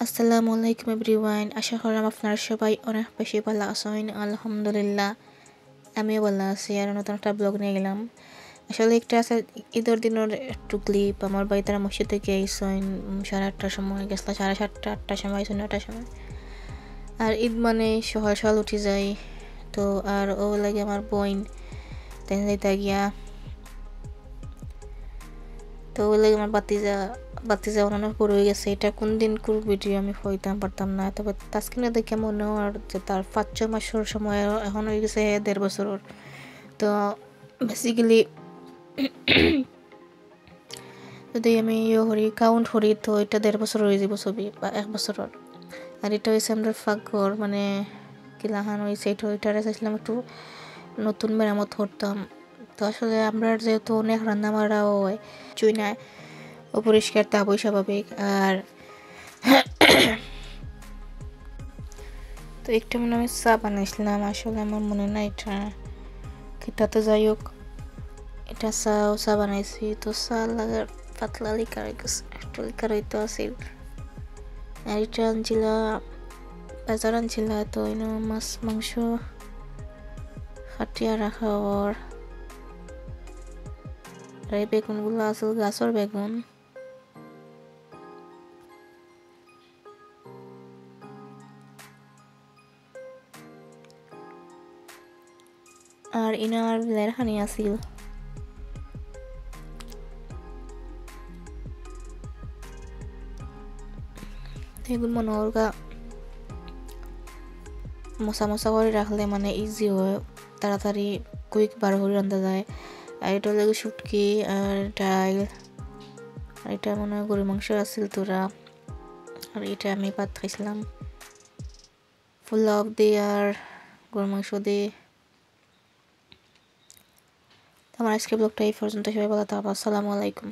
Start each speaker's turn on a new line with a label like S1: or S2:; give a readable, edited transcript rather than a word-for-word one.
S1: আসসালামু আলাইকুম এভরিওয়ান, আশা করলাম আপনারা সবাই অনেক বেশি ভালো আছেন। আলহামদুলিল্লাহ আমিও ভালো আছি। আর নতুন একটা ব্লগ নিয়ে গেলাম। আসলে একটা আছে ঈদের দিনের একটু ক্লিপ। আমার বাড়ি তারা মসজিদ থেকে আইসেন 8:30টার সময়, গেছিলো 7:30 8টার সময়, 9টার সময়। আর ঈদ মানে সকাল সকাল উঠে যায়। তো আর ও লাগে আমার বোন তেন যাইতে গিয়া। তো ওই লাগে আমার বাতিজা অনেক বড় হয়ে গেছে। এটা কোন দিন কোন ভিডিও আমি হইতাম পারতাম না। তবে তাস্কিনে দেখে মনে হয় যে তার 5-6 মাসের সময় এখন হয়ে গেছে 1.5 বছরের। তো বেসিক্যালি যদি আমি কাউন্ট করি তো এটা 1.5 বছর হয়ে যাব ছবি, বা 1 বছরের। আর এটা হয়েছে আমরা ফাঁকঘর, মানে কিলাহান হয়েছে। এটা চাইছিলাম একটু নতুন মেরামত করতাম। তো আসলে আমরা যেহেতু অনেক রান্না বাড়াও হয় চুই না, অপরিষ্কার তা বই স্বাভাবিক। আর তো একটা মনে আমি চা বানাইছিলাম, আসলে আমার মনে নাই এটা তো যাই হোক, এটা চা বানাইছি। তো চা লাগার পাতলা লিকার গেছে, একটু লিকার হইতে আসিল। আর এটা আনছিলা বাজার আনছিলা। তো মাছ মাংস খাটিয়া রাখা ওর। আর এই বেগুনগুলো আসল গাছের বেগুন। আর ইনার লেরহানি আসিল। এগুলো মনে ওরগা মশা করে রাখলে মানে ইজি হয়, তাড়াতাড়ি কুইক বার করে রান্না যায়। আর এটা হলো শুটকি আর ডাল। আর এটা মনে হয় গরুর মাংস আসিল তোরা। আর এটা আমি ভাত খাইছিলাম পোলাও দিয়ে আর গরুর মাংস দিয়ে। আমার আজকের ব্লগটা এই পর্যন্ত। সবাই ভালো থাকবে। আসসালামু আলাইকুম।